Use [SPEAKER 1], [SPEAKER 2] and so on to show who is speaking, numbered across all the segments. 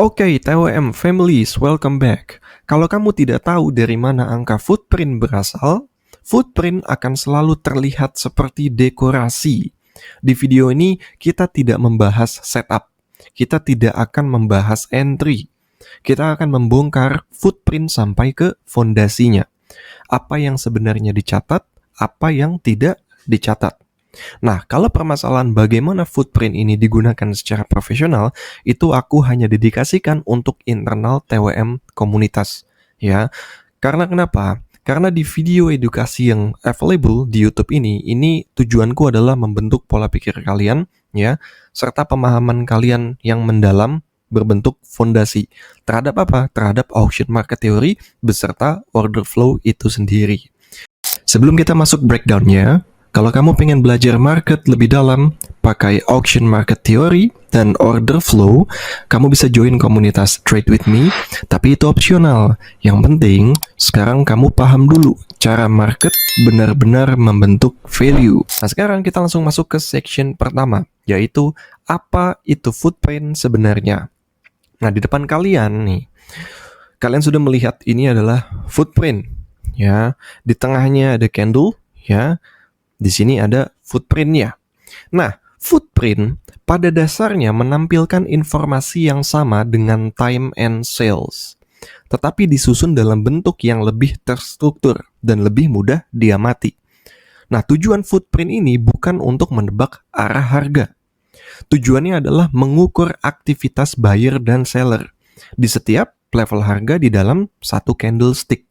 [SPEAKER 1] Oke, TWM Families, welcome back. Kalau kamu tidak tahu dari mana angka footprint berasal, footprint akan selalu terlihat seperti dekorasi. Di video ini, kita tidak membahas setup. Kita tidak akan membahas entry. Kita akan membongkar footprint sampai ke fondasinya. Apa yang sebenarnya dicatat, apa yang tidak dicatat. Nah, kalau permasalahan bagaimana footprint ini digunakan secara profesional, itu aku hanya dedikasikan untuk internal TWM komunitas, ya. Karena kenapa? Karena di video edukasi yang available di YouTube ini tujuanku adalah membentuk pola pikir kalian, ya, serta pemahaman kalian yang mendalam berbentuk fondasi. Terhadap apa? Terhadap auction market theory beserta order flow itu sendiri. Sebelum kita masuk breakdown-nya, kalau kamu pengen belajar market lebih dalam, pakai auction market theory dan order flow, kamu bisa join komunitas Trade With Me, tapi itu opsional. Yang penting, sekarang kamu paham dulu cara market benar-benar membentuk value. Nah, sekarang kita langsung masuk ke section pertama, yaitu apa itu footprint sebenarnya. Nah, di depan kalian nih, kalian sudah melihat ini adalah footprint, ya. Di tengahnya ada candle, ya. Di sini ada footprint-nya. Nah, footprint pada dasarnya menampilkan informasi yang sama dengan time and sales, tetapi disusun dalam bentuk yang lebih terstruktur dan lebih mudah diamati. Nah, tujuan footprint ini bukan untuk menebak arah harga. Tujuannya adalah mengukur aktivitas buyer dan seller di setiap level harga di dalam satu candlestick.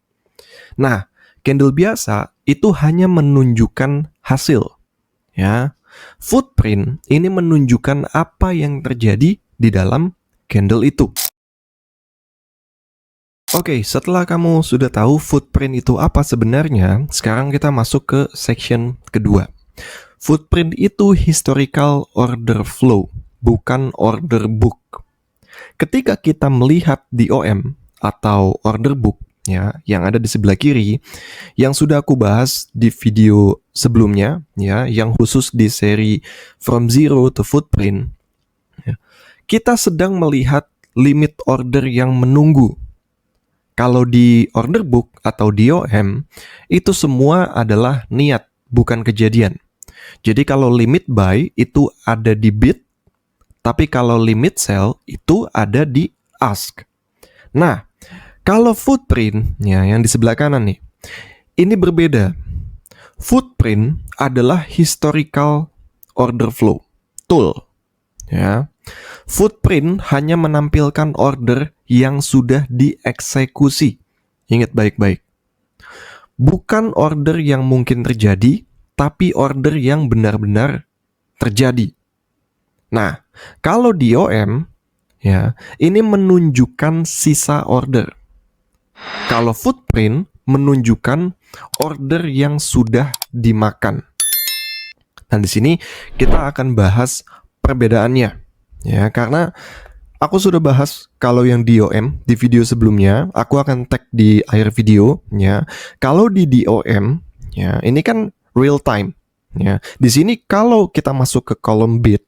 [SPEAKER 1] Nah, candle biasa itu hanya menunjukkan hasil, ya. Footprint ini menunjukkan apa yang terjadi di dalam candle itu. Oke, setelah kamu sudah tahu footprint itu apa sebenarnya, sekarang kita masuk ke section kedua. Footprint itu historical order flow, bukan order book. Ketika kita melihat DOM atau order book, ya, yang ada di sebelah kiri, yang sudah aku bahas di video sebelumnya, ya, yang khusus di seri From Zero to Footprint, ya, kita sedang melihat limit order yang menunggu. Kalau di order book atau DOM, itu semua adalah niat, bukan kejadian. Jadi kalau limit buy itu ada di bid, tapi kalau limit sell itu ada di ask. Nah, kalau footprint, ya, yang di sebelah kanan nih, ini berbeda. Footprint adalah historical order flow tool, ya. Footprint hanya menampilkan order yang sudah dieksekusi. Ingat baik-baik. Bukan order yang mungkin terjadi, tapi order yang benar-benar terjadi. Nah, kalau DOM, ya, ini menunjukkan sisa order. Kalau footprint menunjukkan order yang sudah dimakan. Dan di sini kita akan bahas perbedaannya, ya, karena aku sudah bahas kalau yang DOM di video sebelumnya, aku akan tag di akhir video, ya. Kalau di DOM, ya, ini kan real time, ya. Di sini kalau kita masuk ke kolom bid,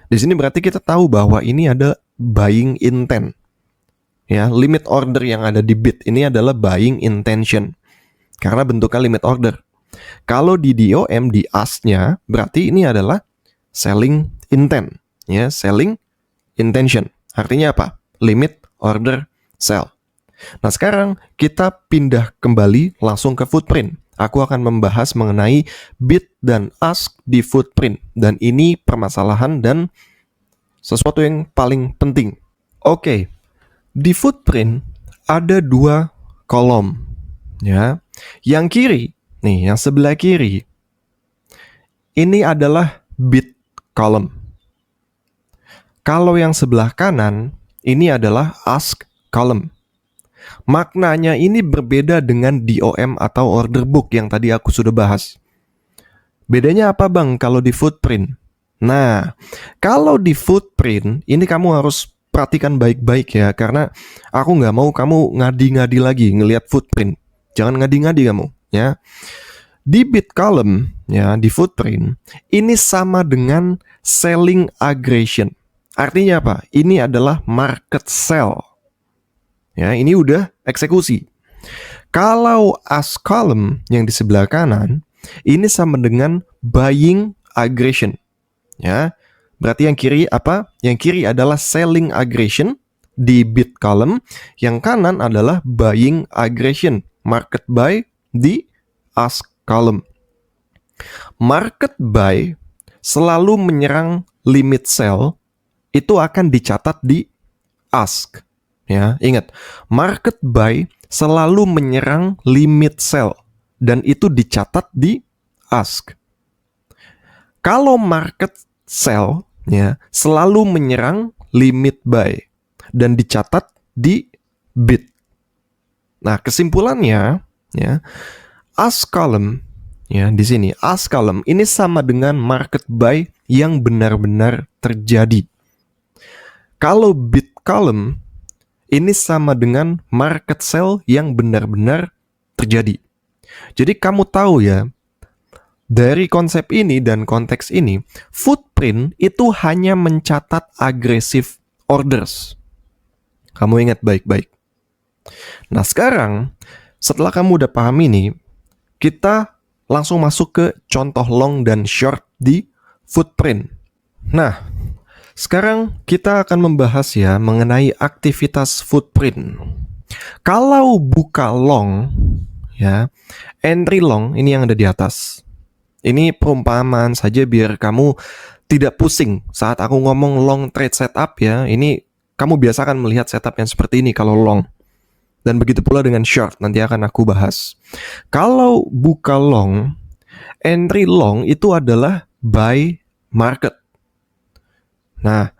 [SPEAKER 1] di sini berarti kita tahu bahwa ini ada buying intent. Ya, limit order yang ada di bid ini adalah buying intention karena bentuknya limit order. Kalau di DOM di ask-nya berarti ini adalah selling intent, ya, selling intention. Artinya apa? Limit order sell. Nah, sekarang kita pindah kembali langsung ke footprint. Aku akan membahas mengenai bid dan ask di footprint, dan ini permasalahan dan sesuatu yang paling penting. Oke. Di footprint ada dua kolom, ya. Yang kiri, nih, yang sebelah kiri, ini adalah bid column. Kalau yang sebelah kanan, ini adalah ask column. Maknanya ini berbeda dengan DOM atau order book yang tadi aku sudah bahas. Bedanya apa, Bang, kalau di footprint? Nah, kalau di footprint, ini kamu harus perhatikan baik-baik, ya, karena aku nggak mau kamu ngadi-ngadi lagi ngelihat footprint. Jangan ngadi-ngadi kamu, ya. Di bid column, ya, di footprint, ini sama dengan selling aggression. Artinya apa? Ini adalah market sell. Ya, ini udah eksekusi. Kalau as column yang di sebelah kanan, ini sama dengan buying aggression. Ya, berarti yang kiri apa? Yang kiri adalah selling aggression di bid column, yang kanan adalah buying aggression, market buy di as column. Market buy selalu menyerang limit sell, itu akan dicatat di ask. Ya, ingat, market buy selalu menyerang limit sell dan itu dicatat di ask. Kalau market sell ya selalu menyerang limit buy dan dicatat di bid. Nah, kesimpulannya ya, ask column ya di sini ask column ini sama dengan market buy yang benar-benar terjadi. Kalau bid column ini sama dengan market sell yang benar-benar terjadi. Jadi kamu tahu ya, dari konsep ini dan konteks ini, footprint itu hanya mencatat aggressive orders. Kamu ingat baik-baik. Nah sekarang, setelah kamu udah paham ini, kita langsung masuk ke contoh long dan short di footprint. Nah, sekarang kita akan membahas ya mengenai aktivitas footprint. Kalau buka long, ya, entry long ini yang ada di atas. Ini perumpamaan saja biar kamu tidak pusing saat aku ngomong long trade setup ya. Ini kamu biasakan melihat setup yang seperti ini kalau long. Dan begitu pula dengan short, nanti akan aku bahas. Kalau buka long, entry long itu adalah buy market. Nah,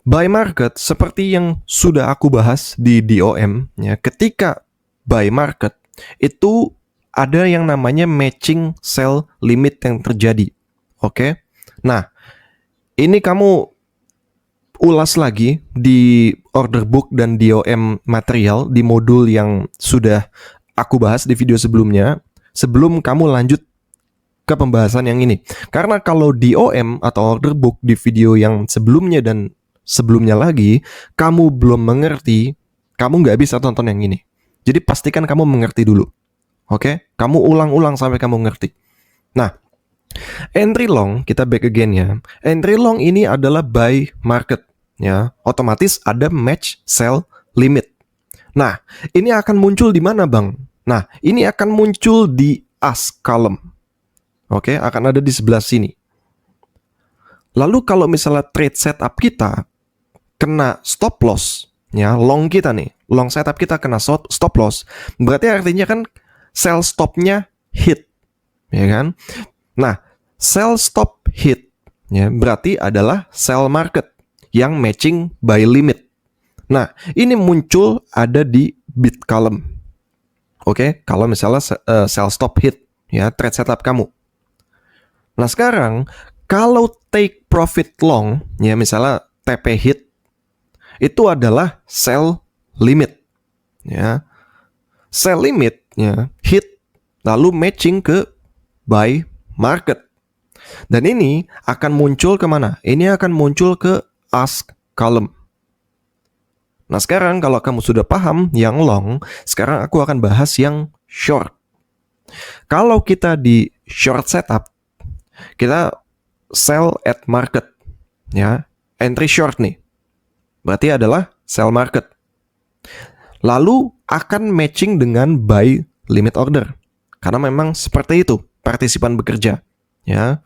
[SPEAKER 1] buy market seperti yang sudah aku bahas di DOM ya, ketika buy market itu ada yang namanya matching sell limit yang terjadi. Oke. Nah, ini kamu ulas lagi di order book dan DOM material di modul yang sudah aku bahas di video sebelumnya sebelum kamu lanjut ke pembahasan yang ini. Karena kalau DOM atau order book di video yang sebelumnya dan sebelumnya lagi, kamu belum mengerti, kamu nggak bisa tonton yang ini. Jadi pastikan kamu mengerti dulu. Oke? Kamu ulang-ulang sampai kamu ngerti. Nah, entry long, kita back again ya. Entry long ini adalah buy market. Ya, otomatis ada match sell limit. Nah, ini akan muncul di mana, Bang? Nah, ini akan muncul di ask column. Oke, akan ada di sebelah sini. Lalu kalau misalnya trade setup kita kena stop loss, ya long kita nih, long setup kita kena stop loss, berarti artinya kan sell stopnya hit, ya kan? Nah, sell stop hit, ya berarti adalah sell market yang matching buy limit. Nah, ini muncul ada di bid column. Oke, kalau misalnya sell stop hit, ya trade setup kamu. Nah sekarang kalau take profit long, ya misalnya TP hit, itu adalah sell limit, ya sell limit, ya hit, lalu matching ke buy market, dan ini akan muncul kemana? Ini akan muncul ke ask column. Nah sekarang kalau kamu sudah paham yang long, sekarang aku akan bahas yang short. Kalau kita di short setup, kita sell at market, ya entry short nih, berarti adalah sell market, lalu akan matching dengan buy limit order, karena memang seperti itu partisipan bekerja. Ya,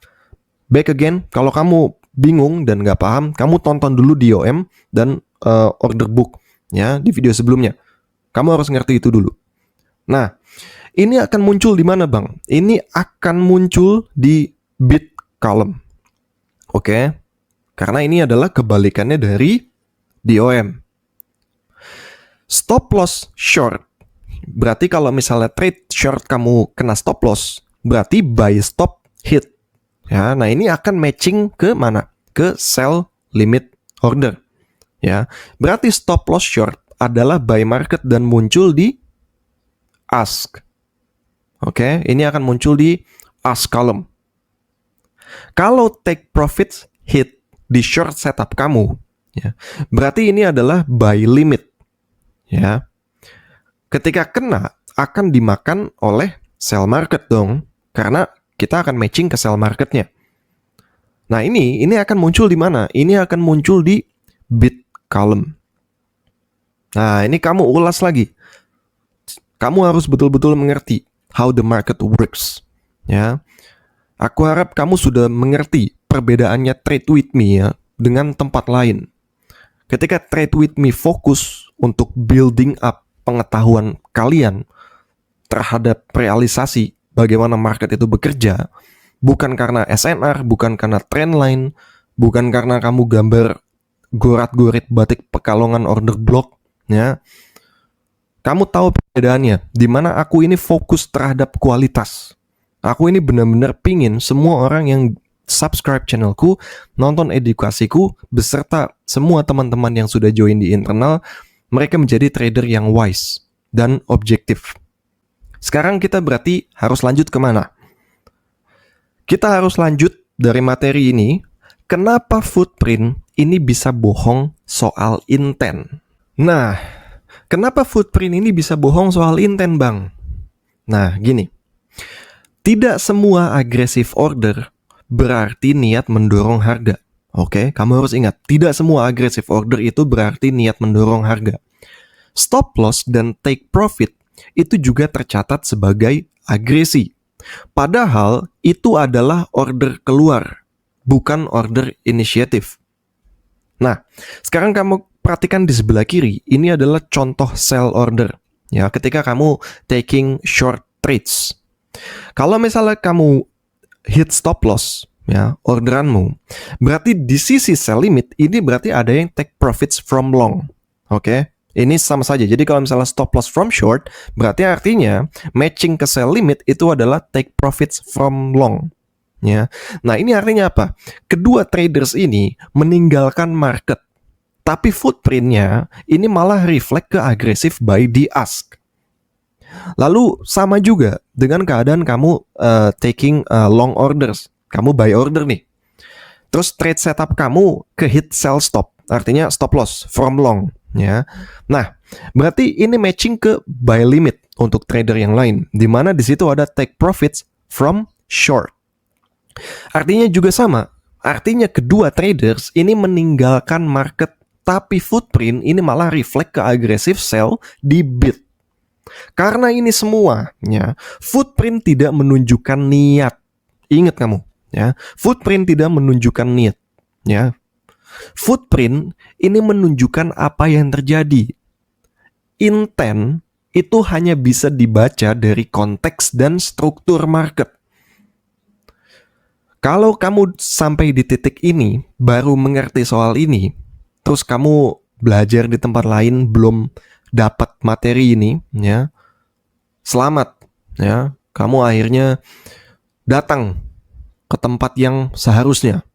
[SPEAKER 1] back again, kalau kamu bingung dan nggak paham, kamu tonton dulu DOM dan order book ya di video sebelumnya. Kamu harus ngerti itu dulu. Nah, ini akan muncul di mana, Bang? Ini akan muncul di bid column. Oke, karena ini adalah kebalikannya dari DOM. Stop loss short, berarti kalau misalnya trade short kamu kena stop loss, berarti buy stop hit. Ya, nah ini akan matching ke mana? Ke sell limit order. Ya, berarti stop loss short adalah buy market dan muncul di ask. Oke, ini akan muncul di ask column. Kalau take profit hit di short setup kamu, Ya. Berarti ini adalah buy limit. Ya. Ketika kena akan dimakan oleh sell market dong, karena kita akan matching ke sell marketnya. Nah ini akan muncul di mana? Ini akan muncul di bid column. Nah ini kamu ulas lagi. Kamu harus betul-betul mengerti how the market works. Ya, aku harap kamu sudah mengerti perbedaannya trade with me ya dengan tempat lain. Ketika trade with me fokus untuk building up pengetahuan kalian terhadap realisasi bagaimana market itu bekerja, bukan karena SNR, bukan karena trendline, bukan karena kamu gambar gorat-gorit batik Pekalongan order block, ya. Kamu tahu perbedaannya, di mana aku ini fokus terhadap kualitas. Aku ini benar-benar pingin semua orang yang subscribe channelku, nonton edukasiku, beserta semua teman-teman yang sudah join di internal, mereka menjadi trader yang wise dan objektif. Sekarang kita berarti harus lanjut kemana? Kita harus lanjut dari materi ini, kenapa footprint ini bisa bohong soal intent. Nah, kenapa footprint ini bisa bohong soal intent, Bang? Nah, gini. Tidak semua aggressive order berarti niat mendorong harga. Oke, kamu harus ingat, tidak semua aggressive order itu berarti niat mendorong harga. Stop loss dan take profit itu juga tercatat sebagai agresi. Padahal itu adalah order keluar, bukan order inisiatif. Nah, sekarang kamu perhatikan di sebelah kiri, ini adalah contoh sell order. Ya, ketika kamu taking short trades. Kalau misalnya kamu hit stop loss, ya, orderanmu, berarti di sisi sell limit ini berarti ada yang take profits from long. Oke? Ini sama saja. Jadi kalau misalnya stop loss from short, berarti artinya matching ke sell limit itu adalah take profits from long. Ya. Nah, ini artinya apa? Kedua traders ini meninggalkan market, tapi footprintnya ini malah reflect ke aggressive buy di ask. Lalu sama juga dengan keadaan kamu taking long orders, kamu buy order nih. Terus trade setup kamu ke hit sell stop, artinya stop loss from long, ya. Nah, berarti ini matching ke buy limit untuk trader yang lain, di mana di situ ada take profits from short. Artinya juga sama. Artinya kedua traders ini meninggalkan market, tapi footprint ini malah reflect ke aggressive sell di bid. Karena ini semuanya, footprint tidak menunjukkan niat. Ingat kamu, ya. Footprint tidak menunjukkan niat, ya. Footprint ini menunjukkan apa yang terjadi. Intent itu hanya bisa dibaca dari konteks dan struktur market. Kalau kamu sampai di titik ini baru mengerti soal ini, terus kamu belajar di tempat lain belum dapat materi ini, ya, selamat, ya, kamu akhirnya datang ke tempat yang seharusnya.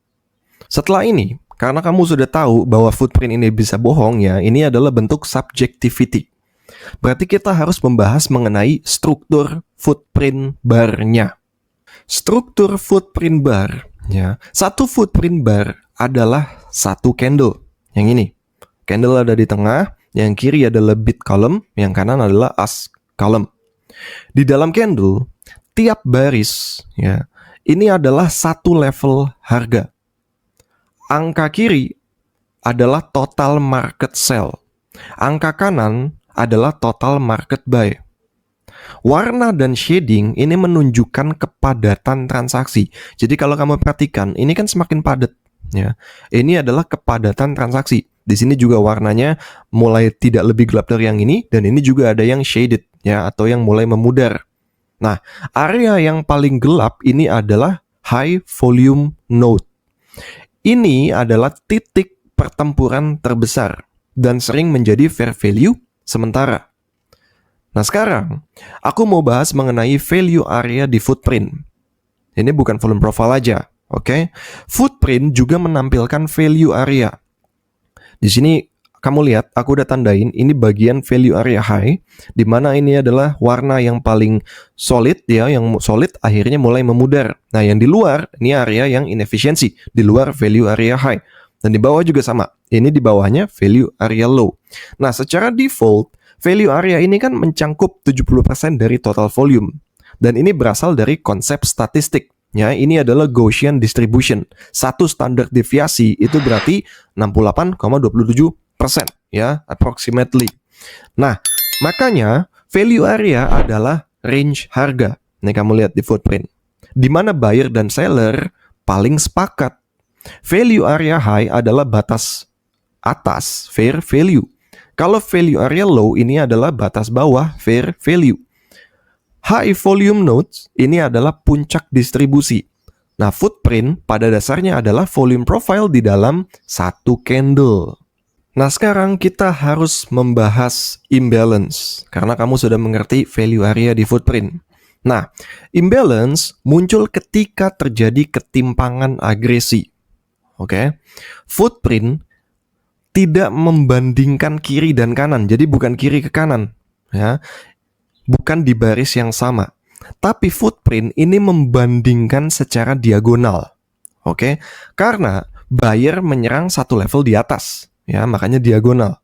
[SPEAKER 1] Setelah ini, karena kamu sudah tahu bahwa footprint ini bisa bohong, ya, ini adalah bentuk subjectivity. Berarti kita harus membahas mengenai struktur footprint bar-nya. Struktur footprint bar, ya, satu footprint bar adalah satu candle. Yang ini, candle ada di tengah. Yang kiri adalah bid column, yang kanan adalah ask column. Di dalam candle, tiap baris, ya, ini adalah satu level harga. Angka kiri adalah total market sell. Angka kanan adalah total market buy. Warna dan shading ini menunjukkan kepadatan transaksi. Jadi kalau kamu perhatikan, ini kan semakin padat, ya. Ini adalah kepadatan transaksi. Di sini juga warnanya mulai tidak lebih gelap dari yang ini, dan ini juga ada yang shaded, ya, atau yang mulai memudar. Nah, area yang paling gelap ini adalah high volume node. Ini adalah titik pertempuran terbesar dan sering menjadi fair value sementara. Nah, sekarang aku mau bahas mengenai value area di footprint. Ini bukan volume profile aja, oke? Footprint juga menampilkan value area. Di sini kamu lihat, aku udah tandain ini bagian value area high, di mana ini adalah warna yang paling solid, ya, yang solid akhirnya mulai memudar. Nah, yang di luar ini area yang inefisiensi, di luar value area high. Dan di bawah juga sama. Ini di bawahnya value area low. Nah, secara default, value area ini kan mencangkup 70% dari total volume. Dan ini berasal dari konsep statistik. Ya, ini adalah Gaussian distribution. Satu standar deviasi itu berarti 68,27%, ya, approximately. Nah, makanya value area adalah range harga. Nih kamu lihat di footprint. Di mana buyer dan seller paling sepakat. Value area high adalah batas atas fair value. Kalau value area low ini adalah batas bawah fair value. High volume nodes ini adalah puncak distribusi. Nah, footprint pada dasarnya adalah volume profile di dalam satu candle. Nah, sekarang kita harus membahas imbalance karena kamu sudah mengerti value area di footprint. Nah, imbalance muncul ketika terjadi ketimpangan agresi. Oke. Footprint tidak membandingkan kiri dan kanan. Jadi bukan kiri ke kanan, ya. Bukan di baris yang sama. Tapi footprint ini membandingkan secara diagonal. Oke? Karena buyer menyerang satu level di atas, ya, makanya diagonal.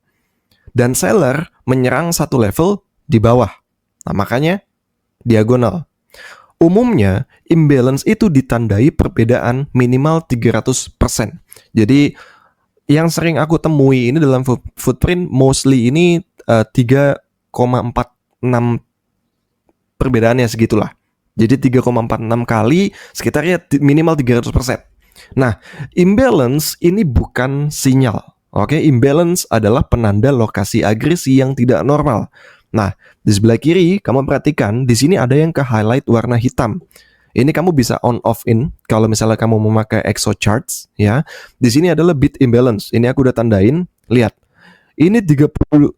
[SPEAKER 1] Dan seller menyerang satu level di bawah. Nah, makanya diagonal. Umumnya, imbalance itu ditandai perbedaan minimal 300%. Jadi, yang sering aku temui ini dalam footprint mostly ini 3,46 perbedaannya segitulah. Jadi 3,46 kali sekitarnya minimal 300%. Nah, imbalance ini bukan sinyal. Oke, imbalance adalah penanda lokasi agresi yang tidak normal. Nah, di sebelah kiri kamu perhatikan di sini ada yang ke highlight warna hitam. Ini kamu bisa on off in kalau misalnya kamu memakai Exo charts, ya. Di sini adalah bit imbalance. Ini aku udah tandain. Lihat. Ini 30.000,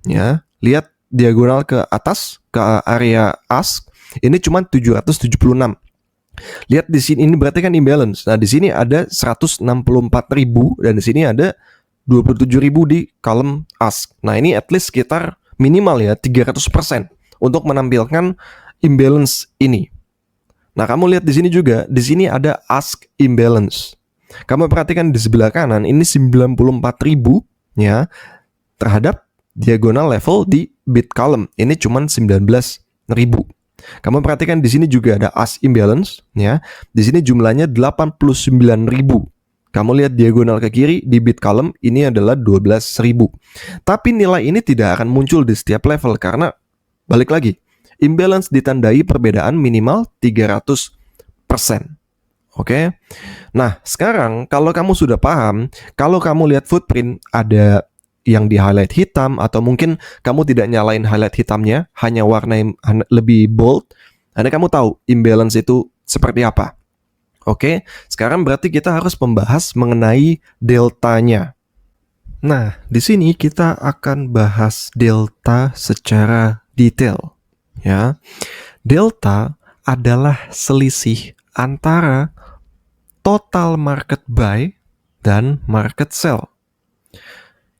[SPEAKER 1] ya. Lihat diagonal ke atas ke area ask ini cuma 776. Lihat di sini ini berarti kan imbalance. Nah, di sini ada 164.000 dan di sini ada 27.000 di column ask. Nah, ini at least sekitar minimal ya 300% untuk menampilkan imbalance ini. Nah, kamu lihat di sini juga, di sini ada ask imbalance. Kamu perhatikan di sebelah kanan ini 94.000 ya terhadap diagonal level di bid column. Ini cuma 19.000. Kamu perhatikan di sini juga ada ask imbalance ya. Di sini jumlahnya 89.000. Kamu lihat diagonal ke kiri di bid column ini adalah 12.000. Tapi nilai ini tidak akan muncul di setiap level karena balik lagi, imbalance ditandai perbedaan minimal 300%. Oke. Nah, sekarang kalau kamu sudah paham, kalau kamu lihat footprint ada yang di highlight hitam atau mungkin kamu tidak nyalain highlight hitamnya, hanya warna yang lebih bold, Anda kamu tahu imbalance itu seperti apa. Oke, sekarang berarti kita harus membahas mengenai deltanya. Nah, di sini kita akan bahas delta secara detail, ya. Delta adalah selisih antara total market buy dan market sell.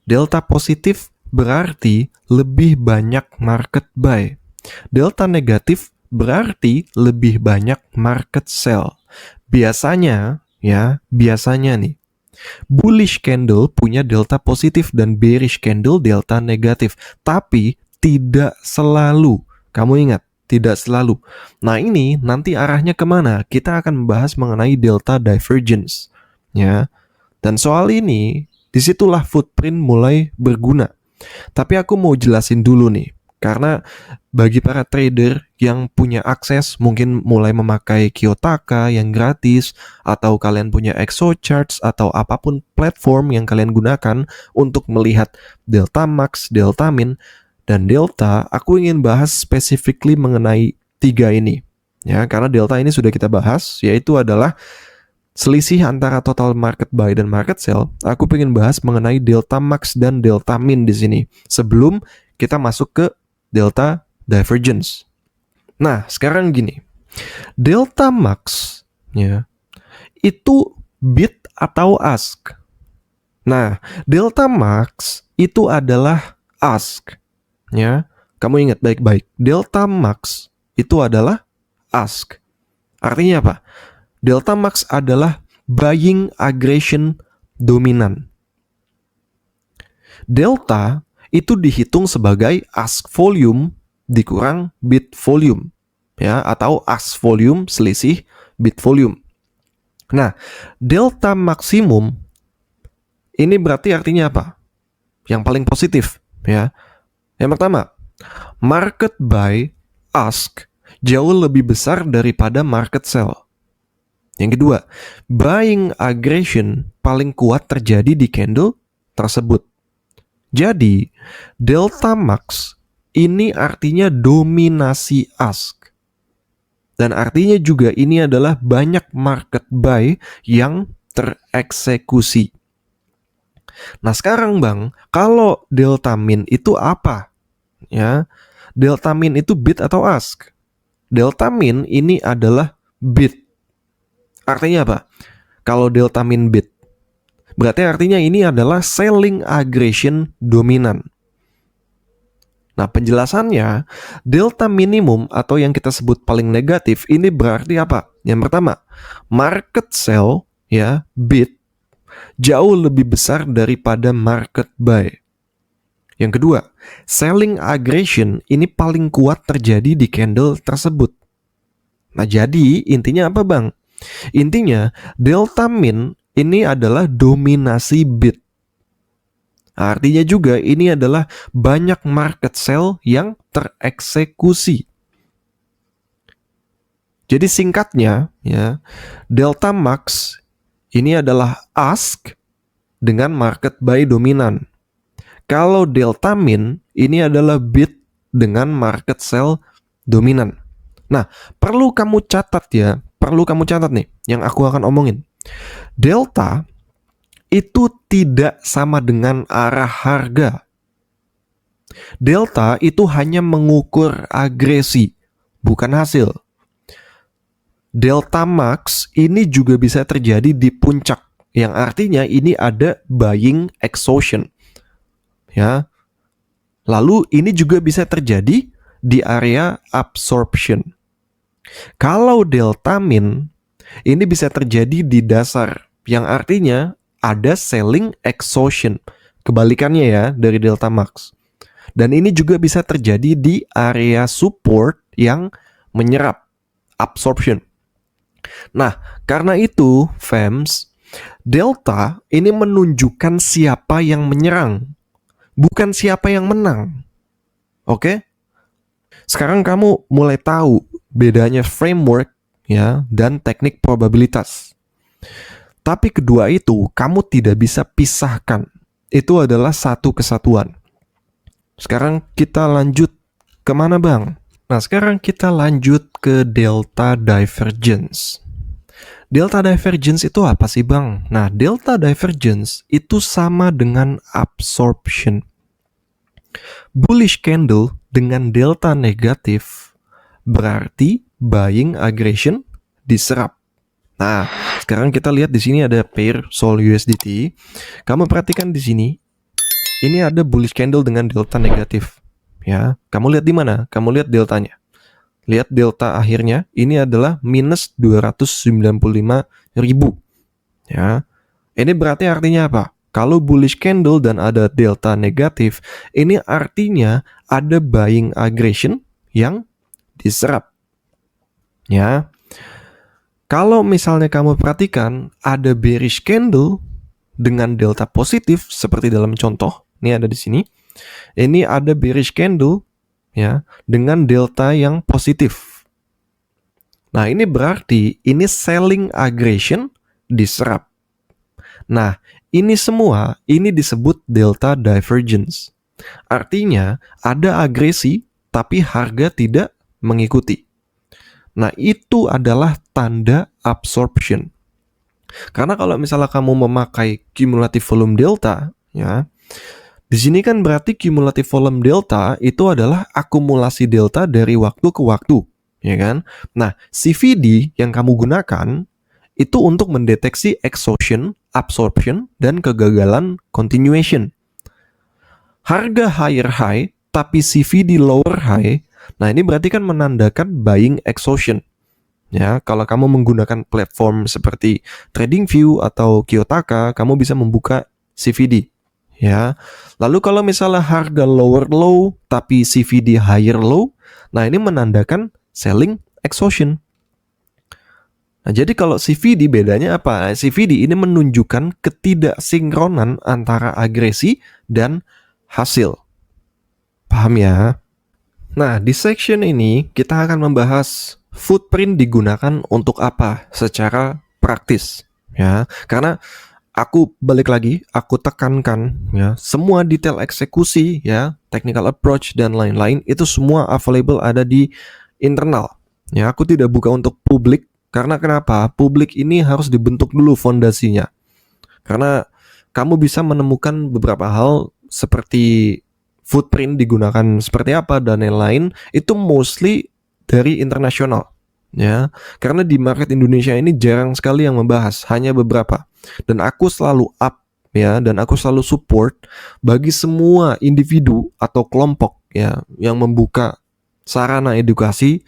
[SPEAKER 1] Delta positif berarti lebih banyak market buy. Delta negatif berarti lebih banyak market sell. Biasanya nih, bullish candle punya delta positif dan bearish candle delta negatif. Tapi tidak selalu. Kamu ingat, tidak selalu. Nah, ini nanti arahnya kemana? Kita akan membahas mengenai delta divergence. Ya. Dan soal ini, disitulah footprint mulai berguna. Tapi aku mau jelasin dulu nih. Karena bagi para trader yang punya akses, mungkin mulai memakai Kiyotaka yang gratis, atau kalian punya Exo charts, atau apapun platform yang kalian gunakan untuk melihat delta max, delta min, dan delta, aku ingin bahas specifically mengenai 3 ini. Ya, karena delta ini sudah kita bahas, yaitu adalah selisih antara total market buy dan market sell. Aku pengen bahas mengenai delta max dan delta min di sini sebelum kita masuk ke delta divergence. Nah, sekarang gini. Delta max ya, itu bid atau ask. Nah, delta max itu adalah ask. Ya, kamu ingat baik-baik. Delta max itu adalah ask. Artinya apa? Delta max adalah buying aggression dominan. Delta itu dihitung sebagai ask volume dikurang bit volume, ya, atau ask volume selisih bit volume. Nah, delta maksimum ini berarti artinya apa? Yang paling positif, ya. Yang pertama, market buy ask jauh lebih besar daripada market sell. Yang kedua, buying aggression paling kuat terjadi di candle tersebut. Jadi, delta max ini artinya dominasi ask. Dan artinya juga ini adalah banyak market buy yang tereksekusi. Nah sekarang Bang, kalau delta min itu apa? Ya, delta min itu bid atau ask? Delta min ini adalah bid. Artinya apa? Kalau delta min bid, berarti artinya ini adalah selling aggression dominan. Nah penjelasannya, delta minimum atau yang kita sebut paling negatif ini berarti apa? Yang pertama, market sell, ya, bid jauh lebih besar daripada market buy. Yang kedua, selling aggression ini paling kuat terjadi di candle tersebut. Nah jadi intinya apa Bang? Intinya delta min ini adalah dominasi bid. Artinya juga ini adalah banyak market sell yang tereksekusi. Jadi singkatnya, ya, delta max ini adalah ask dengan market buy dominan. Kalau delta min ini adalah bid dengan market sell dominan. Nah, perlu kamu catat nih yang aku akan omongin. Delta itu tidak sama dengan arah harga. Delta itu hanya mengukur agresi, bukan hasil. Delta max ini juga bisa terjadi di puncak, yang artinya ini ada buying exhaustion. Ya. Lalu ini juga bisa terjadi di area absorption. Kalau delta min ini bisa terjadi di dasar, yang artinya ada selling exhaustion. Kebalikannya ya dari delta max. Dan ini juga bisa terjadi di area support yang menyerap, absorption. Nah, karena itu, fams, delta ini menunjukkan siapa yang menyerang, bukan siapa yang menang. Oke? Sekarang kamu mulai tahu bedanya framework, ya, dan teknik probabilitas. Tapi kedua itu kamu tidak bisa pisahkan. Itu adalah satu kesatuan. Sekarang kita lanjut kemana Bang? Nah sekarang kita lanjut ke delta divergence. Delta divergence itu apa sih Bang? Nah delta divergence itu sama dengan absorption. Bullish candle dengan delta negatif berarti buying aggression diserap. Nah, sekarang kita lihat di sini ada pair Sol USDT. Kamu perhatikan di sini, ini ada bullish candle dengan delta negatif. Ya, kamu lihat di mana? Kamu lihat deltanya. Lihat delta akhirnya, ini adalah minus 295.000. Ya, ini berarti artinya apa? Kalau bullish candle dan ada delta negatif, ini artinya ada buying aggression yang diserap. Ya. Kalau misalnya kamu perhatikan ada bearish candle dengan delta positif seperti dalam contoh, ini ada di sini. Ini ada bearish candle ya dengan delta yang positif. Nah, ini berarti ini selling aggression diserap. Nah, ini semua ini disebut delta divergence. Artinya ada agresi tapi harga tidak mengikuti. Nah, itu adalah tanda absorption. Karena kalau misalnya kamu memakai cumulative volume delta, ya, di sini kan berarti cumulative volume delta itu adalah akumulasi delta dari waktu ke waktu, ya kan? Nah, CVD yang kamu gunakan itu untuk mendeteksi exhaustion, absorption, dan kegagalan continuation. Harga higher high, tapi CVD lower high, nah ini berarti kan menandakan buying exhaustion. Ya, kalau kamu menggunakan platform seperti TradingView atau Kiyotaka, kamu bisa membuka CVD. Ya, lalu kalau misalnya harga lower low tapi CVD higher low, nah ini menandakan selling exhaustion. Nah, jadi kalau CVD bedanya apa? CVD ini menunjukkan ketidaksinkronan antara agresi dan hasil. Paham ya? Nah, di section ini kita akan membahas footprint digunakan untuk apa secara praktis, ya. Karena aku balik lagi, aku tekankan ya, semua detail eksekusi ya, technical approach dan lain-lain itu semua available ada di internal. Ya, aku tidak buka untuk publik karena kenapa? Publik ini harus dibentuk dulu fondasinya. Karena kamu bisa menemukan beberapa hal seperti footprint digunakan seperti apa dan lain-lain itu mostly dari internasional ya, karena di market Indonesia ini jarang sekali yang membahas, hanya beberapa, dan aku selalu up ya, dan aku selalu support bagi semua individu atau kelompok ya yang membuka sarana edukasi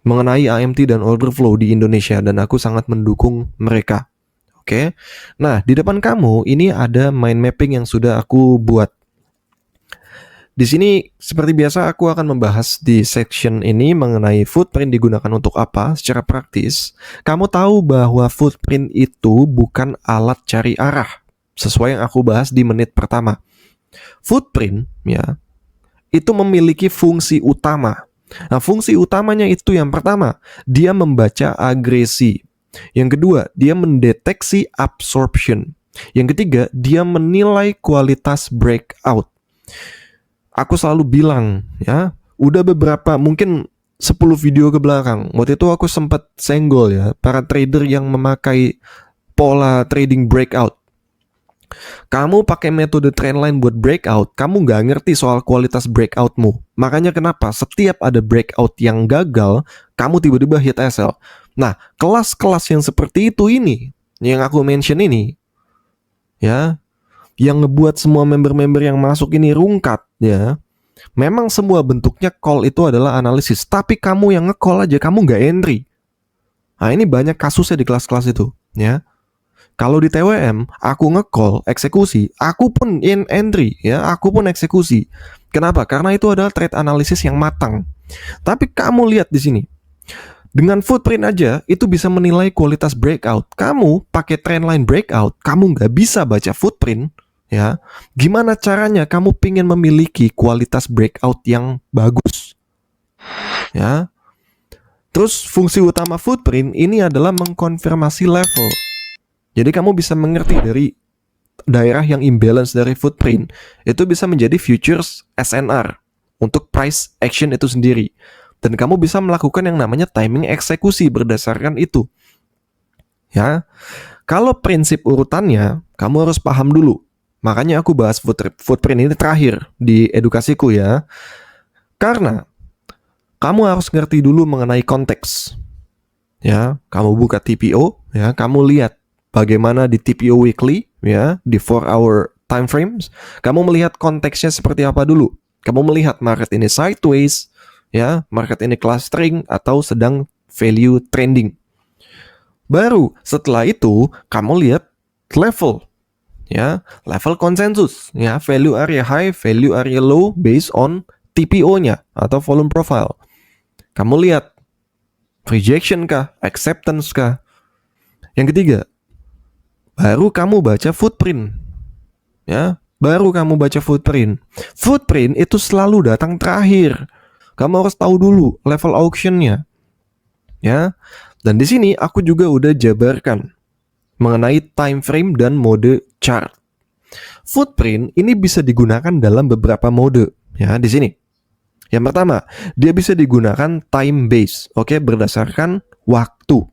[SPEAKER 1] mengenai AMT dan order flow di Indonesia, dan aku sangat mendukung mereka. Oke. Nah, di depan kamu ini ada mind mapping yang sudah aku buat. Di sini seperti biasa aku akan membahas di section ini mengenai footprint digunakan untuk apa secara praktis. Kamu tahu bahwa footprint itu bukan alat cari arah, sesuai yang aku bahas di menit pertama. Footprint ya, itu memiliki fungsi utama. Nah, fungsi utamanya itu yang pertama, dia membaca agresi. Yang kedua, dia mendeteksi absorption. Yang ketiga, dia menilai kualitas breakout. Aku selalu bilang ya, udah beberapa mungkin 10 video ke belakang, waktu itu aku sempat senggol ya para trader yang memakai pola trading breakout. Kamu pakai metode trendline buat breakout, kamu nggak ngerti soal kualitas breakoutmu. Makanya kenapa setiap ada breakout yang gagal, kamu tiba-tiba hit SL. Nah, kelas-kelas yang seperti itu ini, yang aku mention ini, ya, yang ngebuat semua member-member yang masuk ini rungkat ya. Memang semua bentuknya call itu adalah analisis, tapi kamu yang nge-call aja, kamu nggak entry. Nah, ini banyak kasusnya di kelas-kelas itu ya. Kalau di TWM, aku nge-call, eksekusi, aku pun in entry ya, aku pun eksekusi. Kenapa? Karena itu adalah trade analisis yang matang. Tapi kamu lihat di sini, dengan footprint aja itu bisa menilai kualitas breakout. Kamu pakai trendline breakout, kamu nggak bisa baca footprint ya. Gimana caranya kamu pingin memiliki kualitas breakout yang bagus ya. Terus fungsi utama footprint ini adalah mengkonfirmasi level. Jadi kamu bisa mengerti dari daerah yang imbalance dari footprint itu bisa menjadi futures SNR untuk price action itu sendiri. Dan kamu bisa melakukan yang namanya timing eksekusi berdasarkan itu. Ya. Kalau prinsip urutannya, kamu harus paham dulu. Makanya aku bahas footprint ini terakhir di edukasiku ya. Karena kamu harus ngerti dulu mengenai konteks. Ya, kamu buka TPO, ya, kamu lihat bagaimana di TPO weekly, ya, di 4-hour time frames, kamu melihat konteksnya seperti apa dulu. Kamu melihat market ini sideways, ya, market ini clustering atau sedang value trending. Baru setelah itu kamu lihat level, ya, level konsensus, ya, value area high, value area low based on TPO-nya atau volume profile. Kamu lihat rejection kah, acceptance kah. Yang ketiga, baru kamu baca footprint. Ya, baru kamu baca footprint. Footprint itu selalu datang terakhir. Kamu harus tahu dulu level auction-nya. Ya. Dan di sini aku juga udah jabarkan mengenai time frame dan mode chart. Footprint ini bisa digunakan dalam beberapa mode, ya, di sini. Yang pertama, dia bisa digunakan time base, oke, berdasarkan waktu.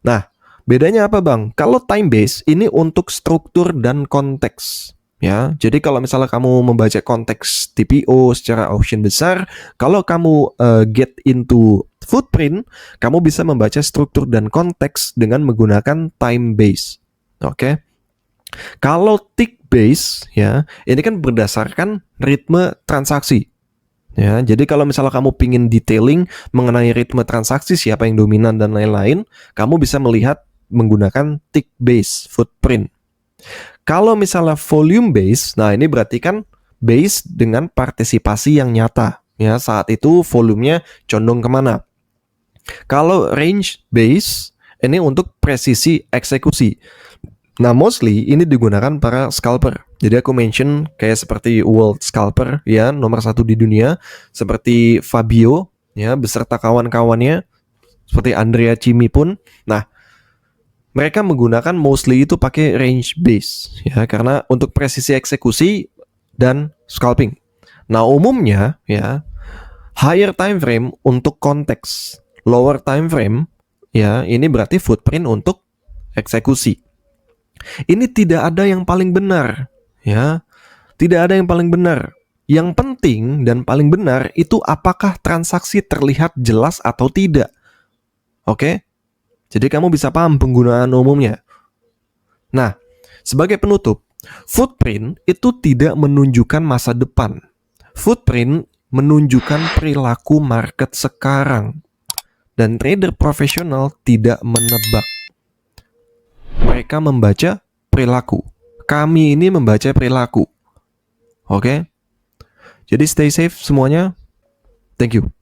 [SPEAKER 1] Nah, bedanya apa bang? Kalau time base ini untuk struktur dan konteks, ya. Jadi kalau misalnya kamu membaca konteks TPO secara auction besar, kalau kamu get into footprint, kamu bisa membaca struktur dan konteks dengan menggunakan time base, oke. Kalau tick base, ya, ini kan berdasarkan ritme transaksi. Ya, jadi kalau misalnya kamu pingin detailing mengenai ritme transaksi, siapa yang dominan dan lain-lain, kamu bisa melihat menggunakan tick base footprint. Kalau misalnya volume base, nah ini berarti kan base dengan partisipasi yang nyata. Ya, saat itu volumenya condong kemana? Kalau range base, ini untuk presisi eksekusi. Nah, mostly ini digunakan para scalper. Jadi aku mention kayak seperti World Scalper ya, nomor 1 di dunia, seperti Fabio ya, beserta kawan-kawannya, seperti Andrea Cimi pun. Nah, mereka menggunakan mostly itu pakai range base ya, karena untuk presisi eksekusi dan scalping. Nah, umumnya ya, higher time frame untuk konteks, lower time frame ya, ini berarti footprint untuk eksekusi. Ini tidak ada yang paling benar, ya. Tidak ada yang paling benar. Yang penting dan paling benar itu apakah transaksi terlihat jelas atau tidak. Oke? Jadi kamu bisa paham penggunaan umumnya. Nah, sebagai penutup, footprint itu tidak menunjukkan masa depan. Footprint menunjukkan perilaku market sekarang. Dan trader profesional tidak menebak. Mereka membaca perilaku. Kami ini membaca perilaku. Oke? Jadi stay safe semuanya. Thank you.